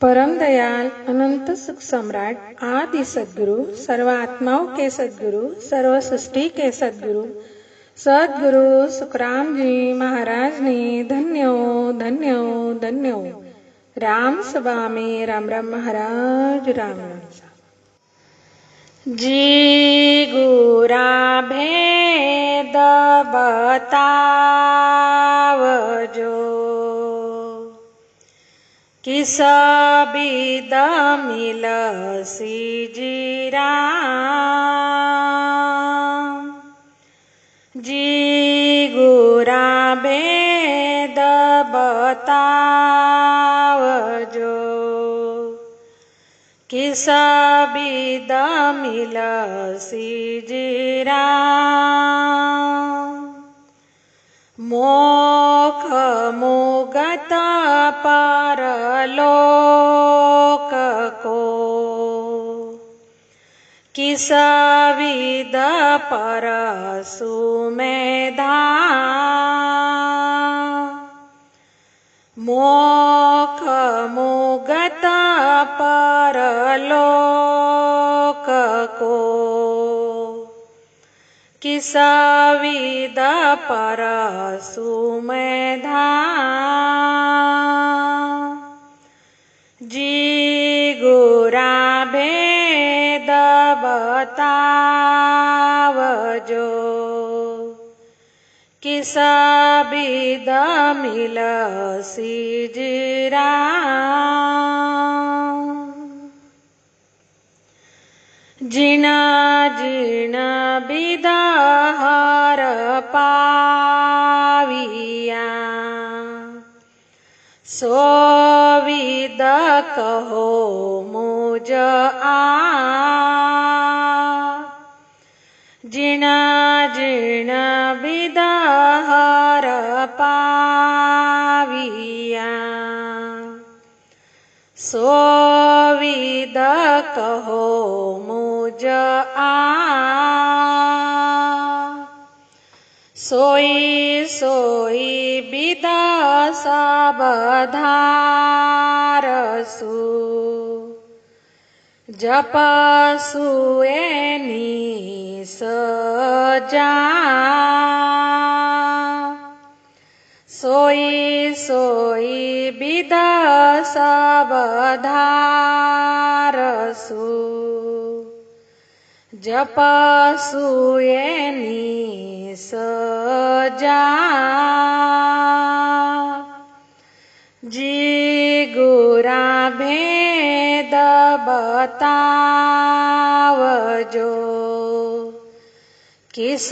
परम दयाल अनंत सुख सम्राट आदि सद्गुरु सर्व आत्माओं के सद्गुरु सर्व सृष्टि के सद्गुरु सद्गुरु सुखराम जी महाराज ने धन्यो धन्यो धन्यो राम सभा में राम राम महाराज राम राम जी गुरा भेद बतावजो किस बिद मिलसी जी राम जी गुरा भेद बतावजो किस बिद मिलसी जी राम मोख मुगत परलोक को किस विद परसु में धाम मोख मुगत परलोक को किस विद परसु में धाम जी गुरा भेद बतावजो किस बिद मिलसी जी राम जिना जिना बिद हर पाविया सो विद कहो मुझ आ जिना जिना बिद हर पाविया सो विद कहो मुझ आ सोई सोई बिद सबधारसु जपसुएनी सजा सोई सोई बिद सबधारसु जपसुएनी सजा जी गुरा भेद बतावजो किस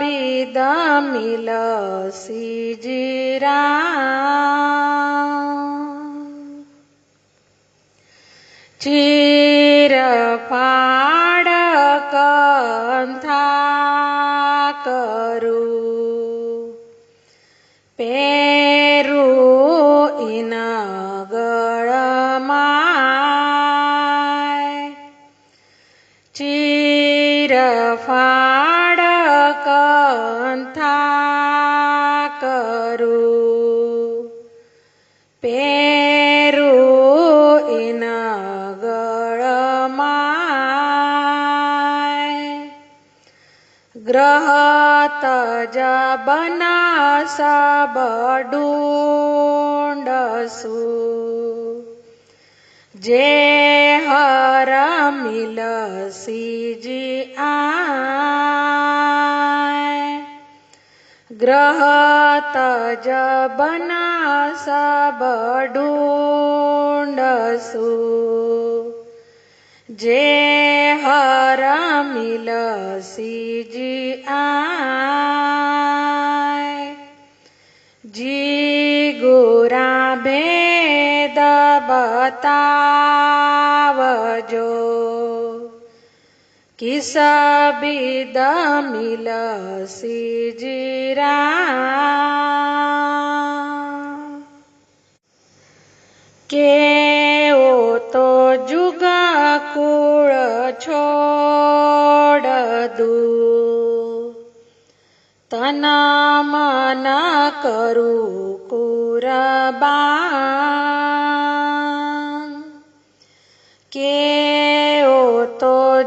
बिद मिलसी जी राम चीर फाड़ कंथा करू पेरू इन गळमाय चीर फाड़ कंथा करू पेरू इन गळमाय ग्रह तज बना सब ढूंढसु जे हर मिलसी जी आय ग्रह तज बना सब ढूंढसु जे हर मिलसी जी आय जी गुरा भेद बतावजो किस बिद मिलसी जी राम के ओ तो जुग कुळ छोड़ दू तन मन करू कुरबान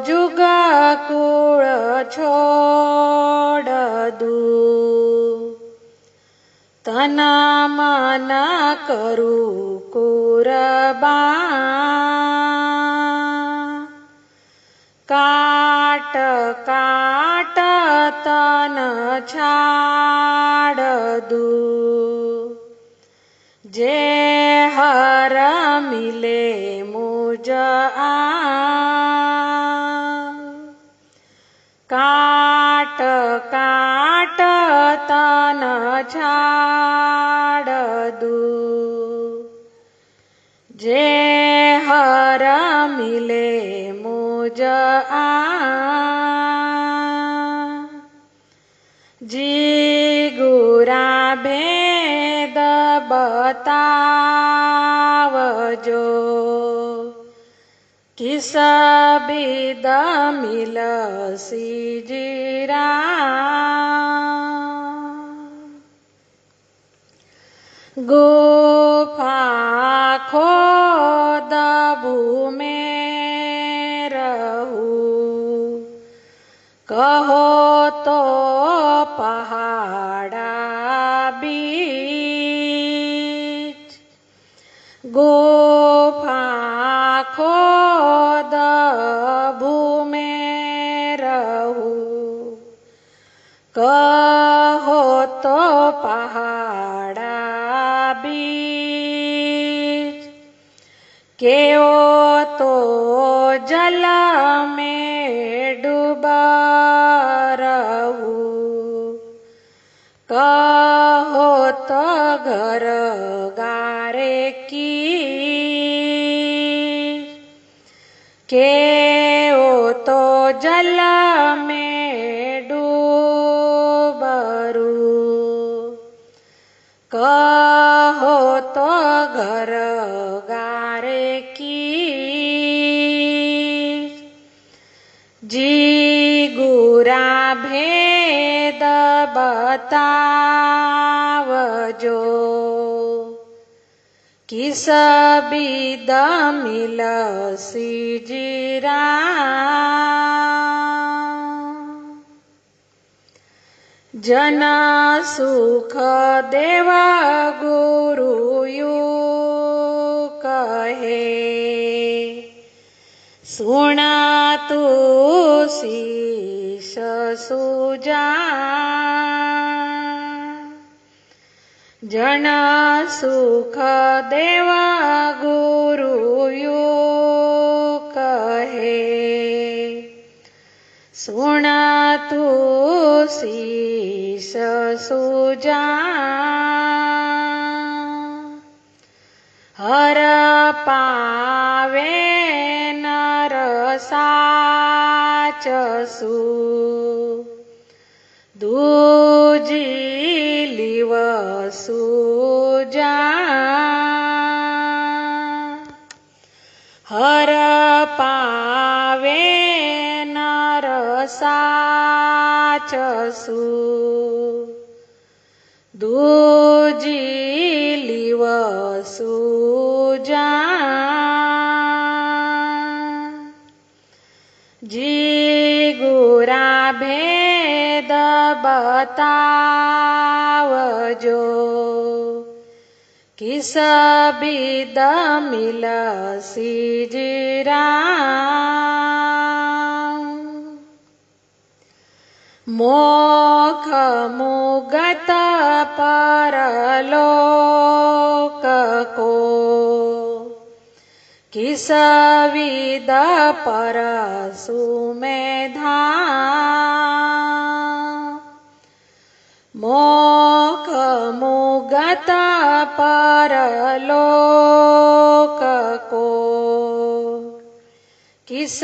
जुग कुळ छोड़ दू तन मन करू कुरबान काट काट तन छाड़ दू जे हर मिले मुझ काट काट तन छाड़ दू जे हर मिले मुझ जी गुरा भेद बतावजो किस बिद मिलसी जीरा गुफा खोद भूमे रहू कहो तो पहाड़ा बीच गुफा खोद भूमे रहू कहो तो पहाड़ा बीच केओ तो जल में डूबा रहू कहो तो घर गारे की केओ तो जल में डूबरू कहो तो घर गारे की जी गुरा भेद बतावजो किस बिद मिलसी जीरा जन सुख देव गुरु यू कहे सुन तू शीश सुजा जन सुख देव गुरु यू कहे सुन तू शीश सुजा हर पावे नर साचसु दूजी लिवसु जा हर पावे नर साचसु दूजी लिवसु जा जी गुरा भेद बतावजो किस बिद मिलसी जीरा मोख मुगत परलोक को किस विद परसु में धाम मोख मुगत परलोक को किस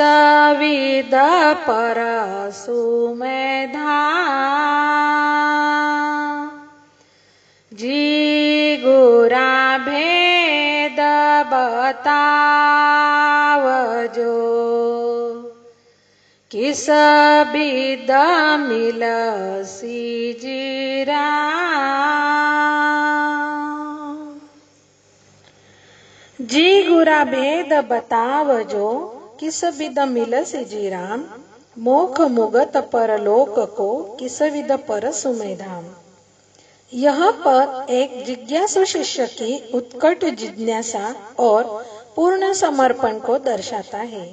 विद परसु में धाम जी गुरा भेद बतावजो किस बिद मिलसी जीरा जी गुरा भेद बतावजो किस विद मिलसि जी राम, मोख मुगत परलोक को किस विद पर सुमें धाम। यह पद एक जिज्ञासु शिष्य की उत्कट जिज्ञासा और पूर्ण समर्पण को दर्शाता है।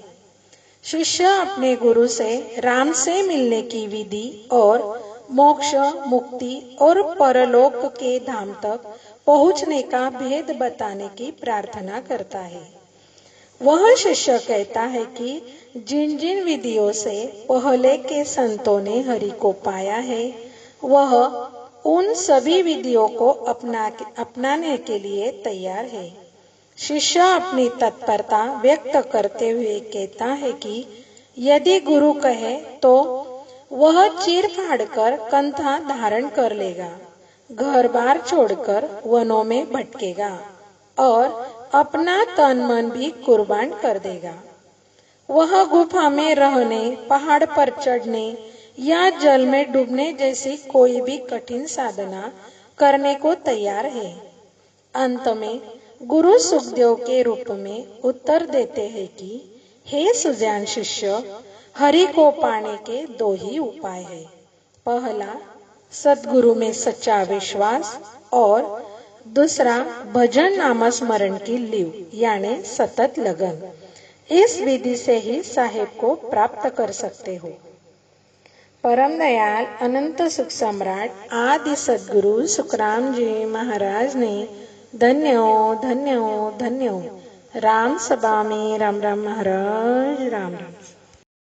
शिष्य अपने गुरु से राम से मिलने की विधि और मोक्ष, मुक्ति और परलोक के धाम तक पहुंचने का भेद बताने की प्रार्थना करता है। वह शिष्य कहता है कि जिन जिन विधियों से पहले के संतों ने हरि को पाया है, वह उन सभी विधियों को अपनाने के लिए तैयार है। शिष्य अपनी तत्परता व्यक्त करते हुए कहता है कि यदि गुरु कहे तो वह चीर फाड़कर कंथा धारण कर लेगा, घर बार छोड़कर वनों में भटकेगा और अपना तन मन भी कुर्बान कर देगा। वह गुफा में रहने, पहाड़ पर चढ़ने या जल में डूबने जैसी कोई भी कठिन साधना करने को तैयार है। अंत में गुरु सुखदेव के रूप में उत्तर देते हैं कि हे सुजान शिष्य, हरि को पाने के दो ही उपाय है। पहला, सद्गुरु में सच्चा विश्वास और दूसरा भजन नाम स्मरण की लीव यानी सतत लगन। इस विधि से ही साहेब को प्राप्त कर सकते हो। परम दयाल अनंत सुख सम्राट आदि सद्गुरु सुखराम जी महाराज ने धन्य हो, धन्य हो, धन्य हो। राम सभा में राम राम महाराज, राम राम।